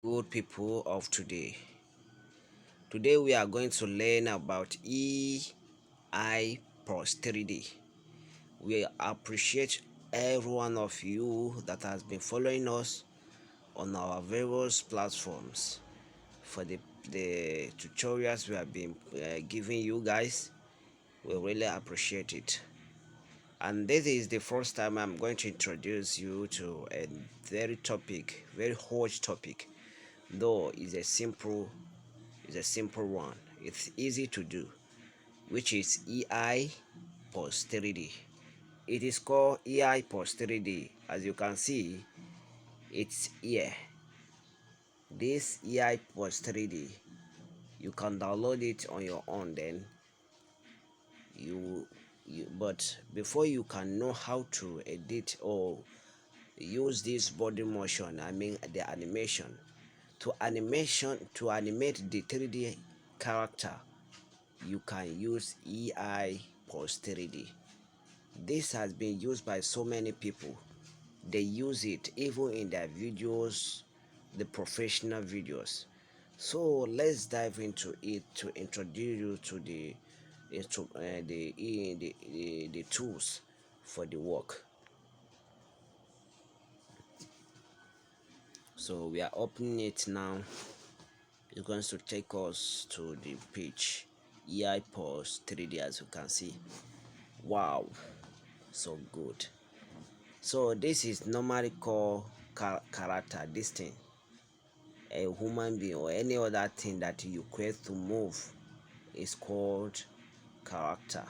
Good people of today. Today we are going to learn about EI plus 3D. We appreciate every one of you that has been following us on our various platforms for the tutorials we have been giving you guys. We really appreciate it. And this is the first time I'm going to introduce you to a very hot topic, though is a simple one. It's easy to do, which is EI posterity. It is called EI posterity. As you can see, it's here. This EI posterity, you can download it on your own. Then but before you can know how to edit or use this body motion, I mean the animation, to animate the 3D character, you can use EI posterity. This has been used by so many people. They use it even in their videos, the professional videos. So let's dive into it to introduce you to the tools for the work. So we are opening it now. It's going to take us to the page EI Pulse 3D, as you can see. Wow, so good. So this is normally called character. This thing, a human being or any other thing that you create to move, is called character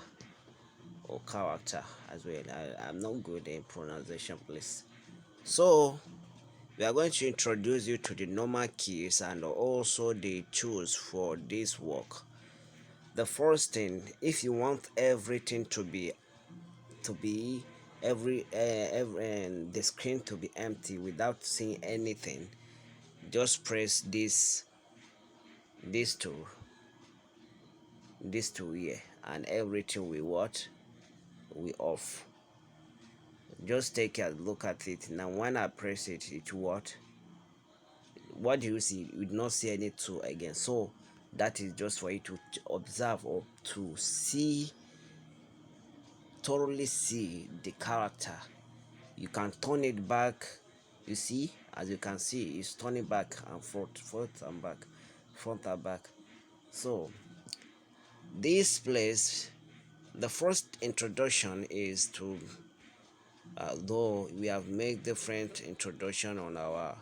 or character as well. I'm not good in pronunciation, please. So we are going to introduce you to the normal keys and also the tools for this work. The first thing, if you want everything to be the screen to be empty without seeing anything, just press this tool here, and everything we off. Just take a look at it now. When I press it, what do you see? You do not see any tool again. So that is just for you to observe or to see, thoroughly see the character. You can turn it back. You see, as you can see, it's turning back and front and back, front and back. So this place, the first introduction is to, though we have made different introduction on our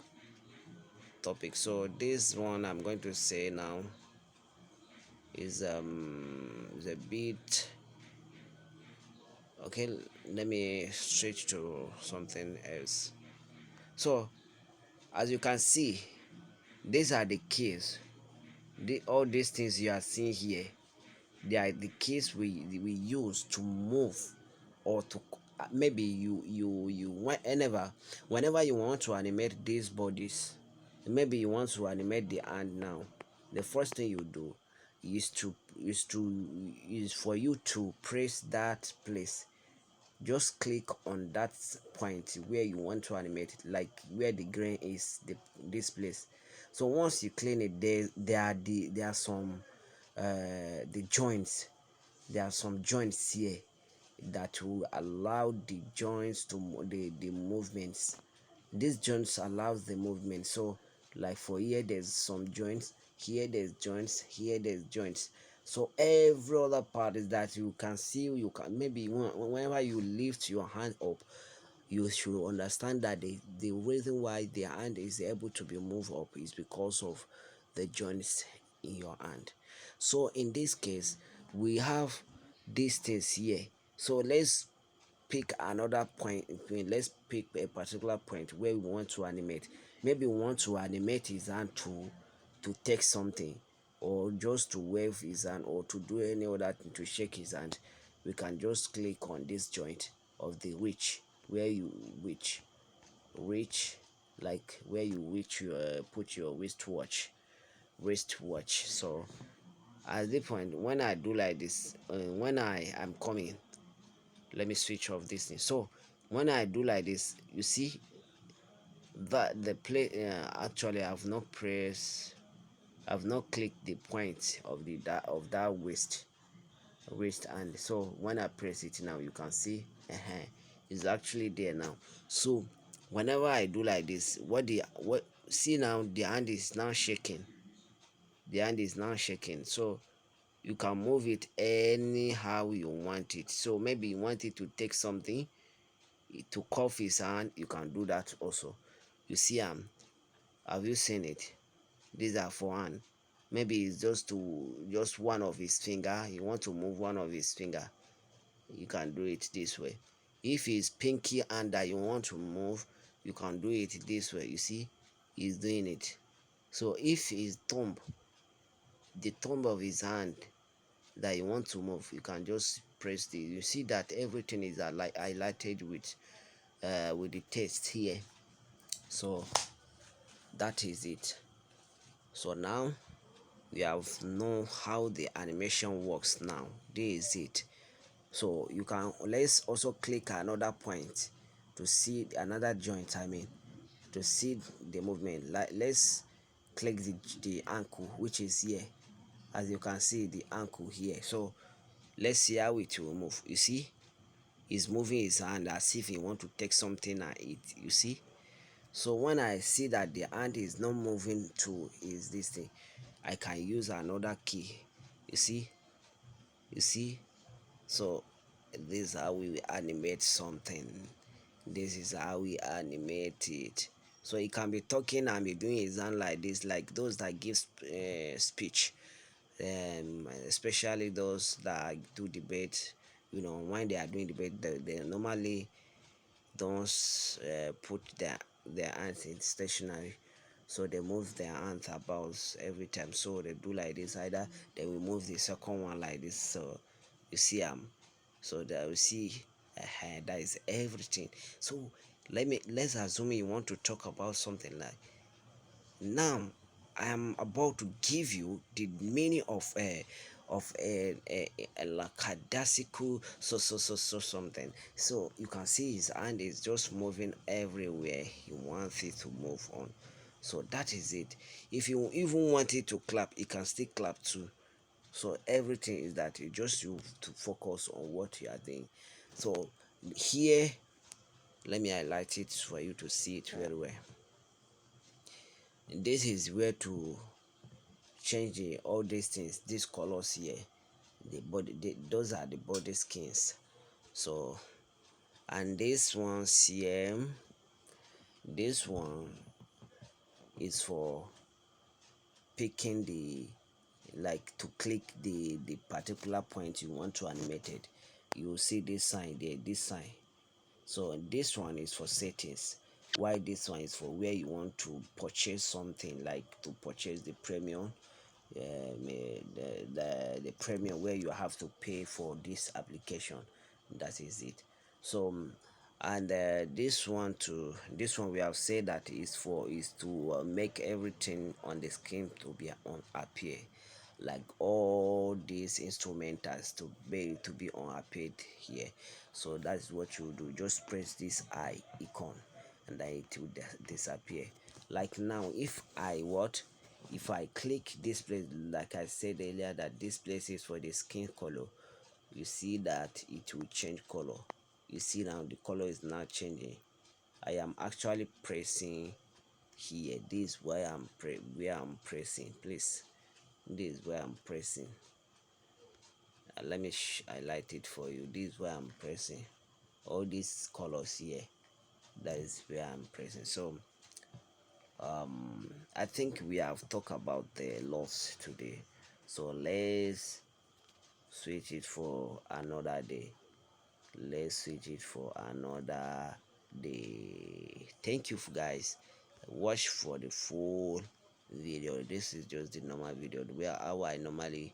topic, so this one I'm going to say now is a bit okay. Let me switch to something else. So as you can see, these are the keys. All these things you are seeing here, they are the keys we use to move, or to maybe whenever you want to animate these bodies. Maybe you want to animate the hand now. The first thing you do is for you to press that place. Just click on that point where you want to animate it, like where the grain is, this place. So once you clean it, there are some the joints. There are some joints here that will allow the joints to the movements. These joints allows the movement. So like for here there's some joints, here there's joints, here there's joints. So every other part is that you can see, you can maybe whenever you lift your hand up, you should understand that the reason why the hand is able to be moved up is because of the joints in your hand. So in this case, we have these things here. So let's pick another point. Let's pick a particular point where we want to animate. Maybe we want to animate his hand to take something, or just to wave his hand, or to do any other thing, to shake his hand. We can just click on this joint of the reach, where you reach, like where you reach your put your wristwatch. So at the point when I do like this, when I am coming, let me switch off this thing. So when I do like this, you see, that the play actually I've not clicked the point of that waist, and so when I press it now, you can see it's actually there now. So whenever I do like this, what see now, the hand is now shaking. The hand is now shaking. So you can move it anyhow you want it. So maybe you want it to take something to cuff his hand, you can do that also. You see, have you seen it? These are for hand. Maybe it's just one of his finger. You want to move one of his finger, you can do it this way. If it's pinky hand that you want to move, you can do it this way. You see, he's doing it. So if his thumb, the thumb of his hand that you want to move, you can just press the. You see that everything is like highlighted with the text here. So that is it. So now we have know how the animation works. Now this is it. So you can, let's also click another point to see another joint, I mean, to see the movement. Like, let's click the ankle, which is here. As you can see, the ankle here. So let's see how it will move. You see, he's moving his hand as if he want to take something and eat. You see. So when I see that the hand is not moving to is this thing, I can use another key. You see. You see. So this is how we animate something. This is how we animate it. So he can be talking and be doing his hand like this, like those that give speech, especially those that do debate. You know, when they are doing debate, they normally don't put their hands in stationary, so they move their hands about every time. So they do like this, either they will move the second one like this. So you see so that we see that is everything. So let's assume you want to talk about something like, now I am about to give you the meaning of a lackadaisical so something. So you can see his hand is just moving everywhere he wants it to move on. So that is it. If you even want it to clap, it can still clap too. So everything is that you to focus on what you are doing. So here, let me highlight it for you to see it very well. This is where to change all these things, these colors here. Those are the body skins. So, and this one here, this one is for picking the, like, to click the particular point you want to animate it. You see this sign there, this sign. So this one is for settings, why this one is for where you want to purchase something, like to purchase the premium, the premium where you have to pay for this application. That is it. So and this one we have said that is to make everything on the screen to be on appear, like all these instrumentals to be on appeared here. So that's what you do. Just press this eye icon and then it will disappear. Like now, if I click this place, like I said earlier, that this place is for the skin color, you see that it will change color. You see now the color is now changing. I am actually pressing here. This is where I'm pressing. Please, this is where I'm pressing. Let me highlight it for you. This is where I'm pressing. All these colors here, that is where I'm pressing. So I think we have talked about the loss today. So let's switch it for another day. Let's switch it for another day. Thank you, guys. Watch for the full video. This is just the normal video where how I normally